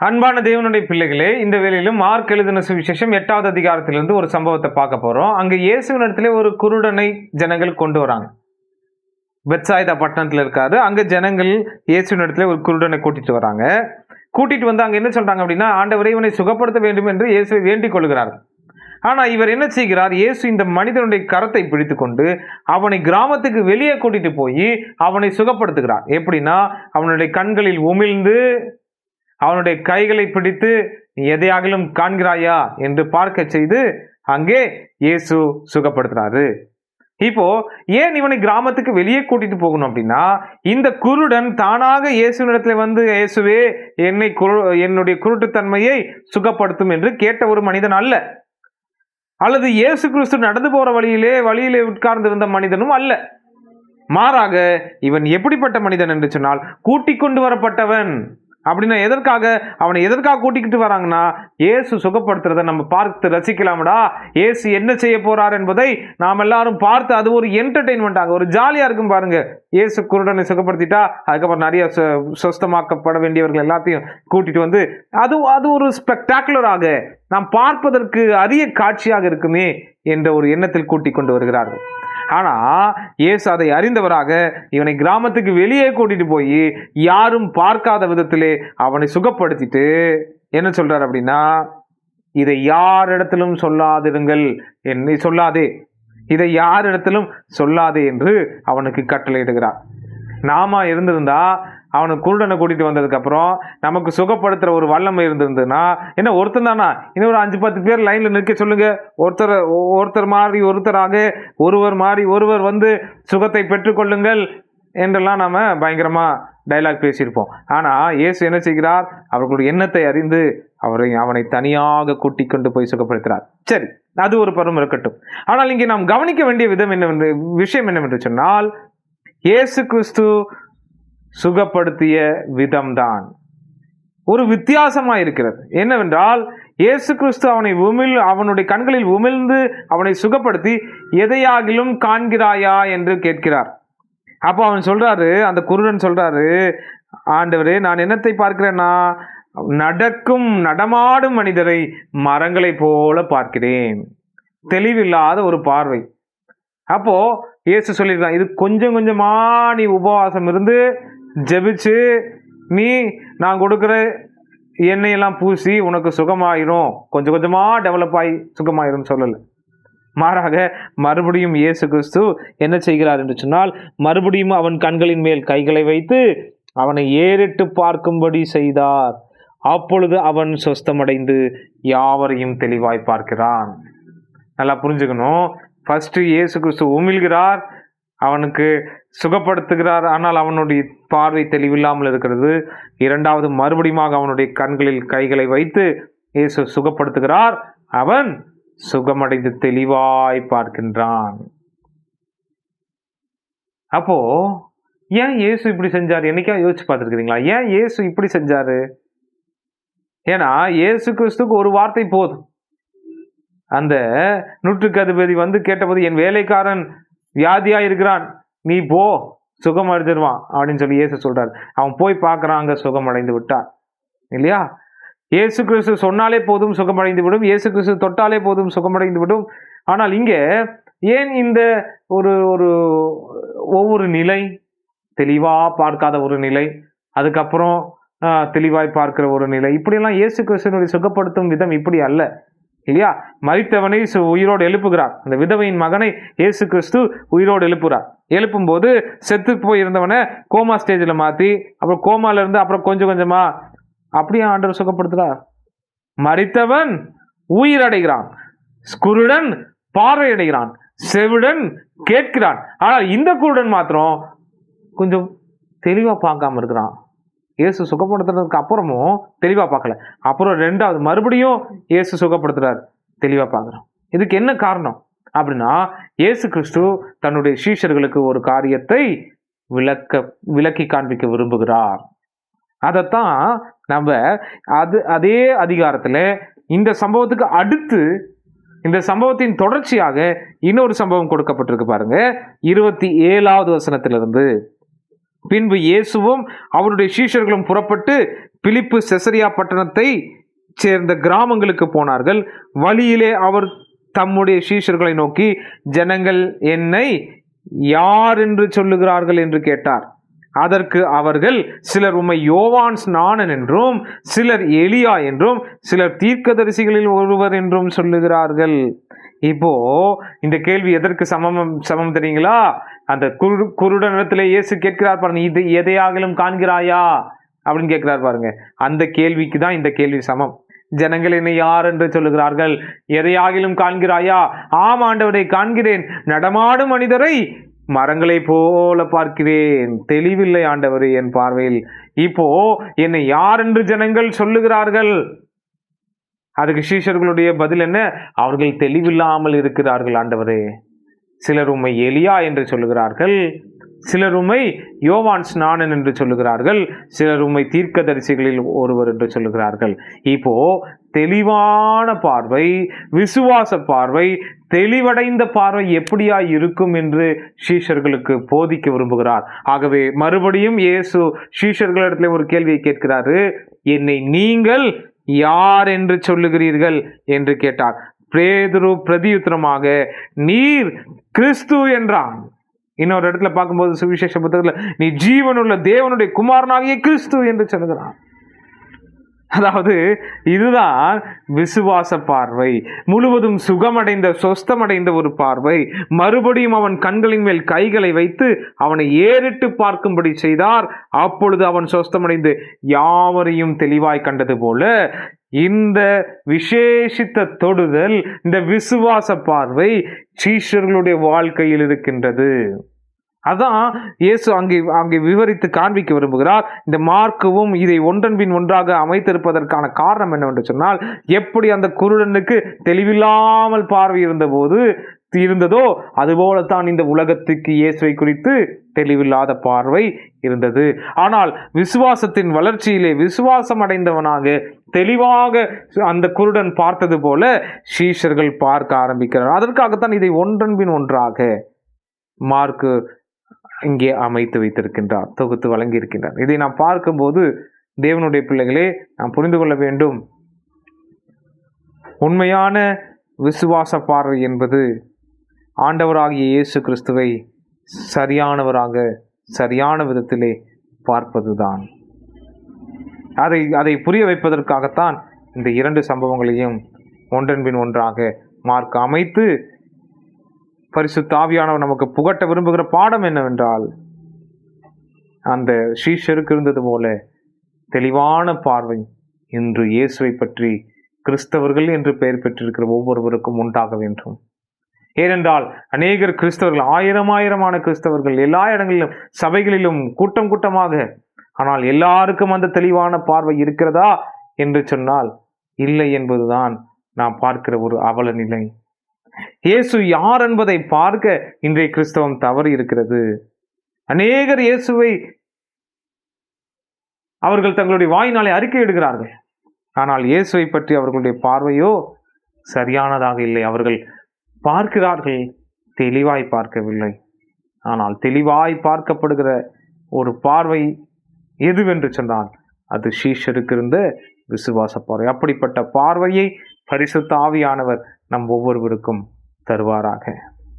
அன்பான தேவனுடைய பிள்ளைகளே, இந்த வேளையிலும் மார்க் எழுதின சுவிசேஷம் 8வது அதிகாரத்திலிருந்து ஒரு சம்பவத்தை பார்க்க போறோம். அங்க இயேசுவினிடத்திலே ஒரு குருடனை ஜனங்கள் கொண்டு வராங்க. பெத்சாய்தா பட்டணத்துல இருக்காரு. அங்க ஜனங்கள் இயேசுவினிடத்திலே ஒரு குருடனை கூட்டிட்டு வராங்க. கூட்டிட்டு வந்து அங்க என்ன சொல்றாங்க அப்படின்னா, ஆண்டவரே இவனை சுகப்படுத்த வேண்டும் என்று இயேசுவை வேண்டிக் கொள்கிறார். ஆனா இவர் என்ன செய்கிறார்? இயேசு இந்த மனிதனுடைய கரத்தை பிடித்துக் கொண்டு அவனை கிராமத்துக்கு வெளியே கூட்டிட்டு போய் அவனை சுகப்படுத்துகிறார். எப்படின்னா, அவனுடைய கண்களில் உமிழ்ந்து அவனுடைய கைகளை பிடித்து நீ எதையாகிலும் காண்கிறாயா என்று பார்க்க செய்து அங்கே இயேசு சுகப்படுத்துறாரு. இப்போ ஏன் இவனை கிராமத்துக்கு வெளியே கூட்டிட்டு போகணும் அப்படின்னா, இந்த குருடன் தானாக இயேசுவினிடத்துல வந்து இயேசுவே என்னுடைய குருட்டுத்தன்மையை சுகப்படுத்தும் என்று கேட்ட ஒரு மனிதன் அல்ல. அல்லது இயேசு கிறிஸ்து நடந்து போற வழியிலே உட்கார்ந்திருந்த மனிதனும் அல்ல. மாறாக இவன் எப்படிப்பட்ட மனிதன் என்று சொன்னால், கூட்டிக் கொண்டு வரப்பட்டவன். அப்படின்னா அவனை எதற்காக கூட்டிக்கிட்டு வராங்கன்னா, இயேசு சுகப்படுத்துறதை நம்ம பார்த்து ரசிக்கலாமடா, இயேசு என்ன செய்ய போறார் என்பதை நாம் எல்லாரும் பார்த்து அது ஒரு என்டர்டெயின்மெண்டாக ஒரு ஜாலியா இருக்கும் பாருங்க. இயேசு குருடனை சுகப்படுத்திட்டா அதுக்கப்புறம் நிறைய சொஸ்தமாக்கப்பட வேண்டியவர்கள் எல்லாத்தையும் கூட்டிட்டு வந்து அது ஒரு ஸ்பெக்டாகுலராக நாம் பார்ப்பதற்கு அரிய காட்சியாக இருக்குமே என்ற ஒரு எண்ணத்தில் கூட்டிக் கொண்டு வருகிறார்கள். ஆனா இயேசு அதை அறிந்தவராக இவனை கிராமத்துக்கு வெளியே கூட்டிட்டு போய் யாரும் பார்க்காத விதத்திலே அவனை சுகப்படுத்திட்டு என்ன சொல்றார் அப்படின்னா, இதை யாரிடத்திலும் சொல்லாதிருங்கள், என்னை சொல்லாதே, இதை யாரிடத்திலும் சொல்லாதே என்று அவனுக்கு கட்டளையிடுகிறார். நாம இருந்திருந்தா அவனுக்கு குருடனை கூட்டிட்டு வந்ததுக்கு அப்புறம் நமக்கு சுகப்படுத்துற ஒரு வல்லமை இருந்திருந்ததுன்னா, என்ன ஒருத்தர் தானா, இன்னும் ஒரு 5-10 பேர் லைன்ல நிற்க சொல்லுங்க, ஒருத்தர் மாறி ஒருத்தராக ஒருவர் மாறி ஒருவர் வந்து சுகத்தை பெற்றுக்கொள்ளுங்கள் என்றெல்லாம் நாம பயங்கரமா டைலாக் பேசியிருப்போம். ஆனா இயேசு என்ன செய்கிறார்? அவர்களுடைய எண்ணத்தை அறிந்து அவனை தனியாக கூட்டிக் கொண்டு போய் சுகப்படுத்துகிறார். சரி, அது ஒரு பருவம் இருக்கட்டும். ஆனால் இங்கே நாம் கவனிக்க வேண்டிய விஷயம் என்னவென்று சொன்னால், இயேசு கிறிஸ்து சுகப்படுத்திய விதம்தான் ஒரு வித்தியாசமா இருக்கிறது. என்னவென்றால், இயேசு கிறிஸ்து அவனுடைய கண்களில் உமிழ்ந்து அவனை சுகப்படுத்தி எதையாகிலும் காண்கிறாயா என்று கேட்கிறார். அப்போ அவன் சொல்றாரு, அந்த குருடன் சொல்றாரு, ஆண்டவரே நான் என்னத்தை பார்க்கிறேன்னா, நடமாடும் மனிதரை மரங்களை போல பார்க்கிறேன். தெளிவில்லாத ஒரு பார்வை. அப்போ இயேசு சொல்லியிருக்கான், இது கொஞ்சம் கொஞ்சமா நீ உபவாசம் இருந்து ஜெபிச்சு நான் கொடுக்குற எண்ணெயெல்லாம் பூசி உனக்கு சுகமாயிரும், கொஞ்சம் கொஞ்சமா டெவலப் ஆகி சுகமாயிரும் சொல்லல. மாறாக மறுபடியும் இயேசு கிறிஸ்து என்ன செய்கிறார் என்று சொன்னால், மறுபடியும் அவன் கண்களின் மேல் கைகளை வைத்து அவனை ஏறிட்டு பார்க்கும்படி செய்தார். அப்பொழுது அவன் சொஸ்தமடைந்து யாவரையும் தெளிவாய் பார்க்கிறான். நல்லா புரிஞ்சுக்கணும். ஃபர்ஸ்ட் இயேசு கிறிஸ்து உமிழ்கிறார், அவனுக்கு சுகப்படுத்துகிறார், ஆனால் அவனுடைய பார்வை தெளிவில்லாமல் இருக்கிறது. இரண்டாவது மறுபடியும் அவனுடைய கண்களில் கைகளை வைத்து இயேசு சுகப்படுத்துகிறார், அவன் சுகமடைந்து தெளிவாய் பார்க்கின்றான். அப்போ ஏன் இயேசு இப்படி செஞ்சாரு? என்னைக்கா யோசிச்சு பார்த்துருக்கிறீங்களா? ஏன் இயேசு இப்படி செஞ்சாரு? ஏன்னா இயேசு கிறிஸ்துக்கு ஒரு வார்த்தை போதும். அந்த நூற்றுக்கு அதிபதி வந்து கேட்டபோது, என் வேலைக்காரன் வியாதியா இருக்கிறான், நீ போ சுகம் அடைஞ்சிருவான் அப்படின்னு சொல்லி இயேசு சொல்றாரு. அவன் போய் பார்க்கறான், அங்க சுகம் அடைந்து விட்டான் இல்லையா? இயேசு கிறிஸ்து சொன்னாலே போதும் சுகமடைந்து விடும், இயேசு கிறிஸ்து தொட்டாலே போதும் சுகமடைந்து விடும். ஆனால் இங்க ஏன் இந்த ஒரு ஒவ்வொரு நிலை, தெளிவா பார்க்காத ஒரு நிலை, அதுக்கப்புறம் தெளிவாய் பார்க்கிற ஒரு நிலை, இப்படியெல்லாம் இயேசு கிறிஸ்துவனுடைய சுகப்படுத்தும் விதம் இப்படி அல்ல இல்லையா? மரித்தவனை உயிரோடு எழுப்புகிறார். அந்த விதவையின் மகனை இயேசு கிறிஸ்து உயிரோடு எழுப்பும் போது செத்து போய் இருந்தவனை கோமா ஸ்டேஜ்ல மாத்தி, அப்புறம் கோமால இருந்து அப்புறம் கொஞ்சம் கொஞ்சமா அப்படியே ஆண்டவர் சுகப்படுத்துறார். மரித்தவன் உயிரடைகிறான், குருடன் பார்வையடைகிறான், செவிடன் கேட்கிறான். ஆனால் இந்த குருடன் மாத்திரம் கொஞ்சம் தெளிவா பார்க்காம இருக்கிறான். இயேசு சுகப்படுத்துறதுக்கு அப்புறமும் தெளிவா பார்க்கல. அப்புறம் ரெண்டாவது மறுபடியும் இயேசு சுகப்படுத்துறாரு, தெளிவா பார்க்கிறோம். இதுக்கு என்ன காரணம் அப்படின்னா, இயேசு கிறிஸ்து தன்னுடைய சீஷர்களுக்கு ஒரு காரியத்தை விளக்கி காண்பிக்க விரும்புகிறார். அதைத்தான் நம்ம அதே அதிகாரத்துல இந்த சம்பவத்துக்கு அடுத்து, இந்த சம்பவத்தின் தொடர்ச்சியாக இன்னொரு சம்பவம் கொடுக்கப்பட்டிருக்கு பாருங்க. 27வது வசனத்திலிருந்து, பின்பு இயேசுவும் அவருடைய சீஷர்களும் புறப்பட்டு பிலிப்பு செசரியா பட்டணத்தை சேர்ந்த கிராமங்களுக்கு போனார்கள். வழியிலே அவர் தம்முடைய சீஷர்களை நோக்கி, ஜனங்கள் என்னை யார் என்று சொல்லுகிறார்கள் என்று கேட்டார். அதற்கு அவர்கள், சிலர் உம்மை யோவான் ஸ்நானன் என்றும், சிலர் எலியா என்றும், சிலர் தீர்க்கதரிசிகளில் ஒருவர் என்றும் சொல்லுகிறார்கள். இப்போ இந்த கேள்வி எதற்கு சமம் தெரியுங்களா? அந்த குருடனிடத்திலே இயேசு கேட்கிறார் பாருங்க, இது எதையாகிலும் காண்கிறாயா அப்படின்னு கேட்கிறார் பாருங்க. அந்த கேள்விக்கு தான் இந்த கேள்வி சமம். ஜனங்கள் என்னை யார் என்று சொல்லுகிறார்கள், எதையாகிலும் காண்கிறாயா? ஆம் ஆண்டவரை காண்கிறேன், நடமாடும் மனிதரை மரங்களை போல பார்க்கிறேன், தெளிவில்லை ஆண்டவரே என் பார்வையில். இப்போ என்னை யார் என்று ஜனங்கள் சொல்லுகிறார்கள். அதுக்கு சீஷர்களுடைய பதில் என்ன? அவர்கள் தெளிவில்லாமல் இருக்கிறார்கள் ஆண்டவரே. சிலர் உம்மை எலியா என்று சொல்லுகிறார்கள், சிலர் உம்மை யோவான் ஸ்நானன் என்று சொல்லுகிறார்கள், சிலர் உம்மை தீர்க்கதரிசிகளில் ஒருவர் என்று சொல்லுகிறார்கள். இப்போ தெளிவான பார்வை, விசுவாச பார்வை, தெளிவடைந்த பார்வை எப்படியா இருக்கும் என்று சீஷர்களுக்கு போதிக்க விரும்புகிறார். ஆகவே மறுபடியும் இயேசு சீஷர்களிடத்தில் ஒரு கேள்வியை கேட்கிறாரு, என்னை நீங்கள் யார் என்று சொல்லுகிறீர்கள் என்று கேட்டார். பேதுரு பிரதியுத்தரமாக, நீர் கிறிஸ்து என்றான். இன்னொரு இடத்துல பார்க்கும்போது சுவிசேஷ புத்தகத்தில், நீ ஜீவனுள்ள தேவனுடைய குமாரனாகிய கிறிஸ்து என்று சொல்லுகிறான். அதாவது இதுதான் விசுவாச பார்வை, முழுவதும் சுகமடைந்த சொஸ்தமடைந்த ஒரு பார்வை. மறுபடியும் அவன் கண்களின் மேல் கைகளை வைத்து அவனை ஏறிட்டு பார்க்கும்படி செய்தார். அப்பொழுது அவன் சொஸ்தமடைந்து யாவரையும் தெளிவாய் கண்டது போல இந்த விசேஷித்த தொடுதல், இந்த விசுவாச பார்வை சீஷர்களுடைய வாழ்க்கையில் இருக்கின்றது. அதான் இயேசு அங்கே விவரித்து காண்பிக்க விரும்புகிறார். இந்த மார்க்குவும் இதை ஒன்றன் பின் ஒன்றாக அமைத்திருப்பதற்கான காரணம் என்னவென்று சொன்னால், எப்படி அந்த குருடனுக்கு தெளிவில்லாமல் பார்வை இருந்ததோ அதுபோலத்தான் இந்த உலகத்துக்கு இயேசுவை குறித்து தெளிவில்லாத பார்வை இருந்தது. ஆனால் விசுவாசத்தின் வளர்ச்சியிலே விசுவாசம் அடைந்தவனாக தெளிவாக அந்த குருடன் பார்த்தது போல சீஷர்கள் பார்க்க ஆரம்பிக்கிறார். அதற்காகத்தான் இதை ஒன்றன் பின் ஒன்றாக மார்க்கு இங்கே அமைத்து வைத்திருக்கின்றார், தொகுத்து வழங்கி இருக்கின்றார். இதை நாம் பார்க்கும்போது தேவனுடைய பிள்ளைகளே, நாம் புரிந்து கொள்ள வேண்டும், உண்மையான விசுவாச பார்வை என்பது ஆண்டவராகிய இயேசு கிறிஸ்துவை சரியானவராக சரியான விதத்திலே பார்ப்பதுதான். அதை புரிய வைப்பதற்காகத்தான் இந்த இரண்டு சம்பவங்களையும் ஒன்றன் பின் ஒன்றாக மார்க் அமைத்து பரிசுத்த ஆவியானவர் நமக்கு புகட்ட விரும்புகிற பாடம் என்னவென்றால், அந்த சீஷருக்கு இருந்தது போல தெளிவான பார்வை இன்று இயேசுவை பற்றி கிறிஸ்தவர்கள் என்று பெயர் பெற்றிருக்கிற ஒவ்வொருவருக்கும் உண்டாக வேண்டும். ஏனென்றால் அநேகர் கிறிஸ்தவர்கள், ஆயிரமான கிறிஸ்தவர்கள் எல்லா இடங்களிலும் சபைகளிலும் கூட்டம் கூட்டமாக, ஆனால் எல்லாருக்கும் அந்த தெளிவான பார்வை இருக்கிறதா என்று சொன்னால் இல்லை என்பதுதான் நாம் பார்க்கிற ஒரு அவல நிலை. இயேசு யார் என்பதை பார்க்க இன்றைய கிறிஸ்தவம் தவறி இருக்கிறது. அநேகர் இயேசுவை அவர்கள் தங்களுடைய வாயினாலே அறிக்கை இடுகிறார்கள், ஆனால் இயேசுவை பற்றி அவர்களுடைய பார்வையோ சரியானதாக இல்லை. அவர்கள் பார்க்கிறார்கள், தெளிவாய் பார்க்கவில்லை. ஆனால் தெளிவாய் பார்க்கப்படுகிற ஒரு பார்வை எதுவென்று சொன்னால் அது சீஷருக்கு இருந்த விசுவாச பார்வை. அப்படிப்பட்ட பார்வையை பரிசுத்த ஆவியானவர் நம் ஒவ்வொருவருக்கும் தருவாராக.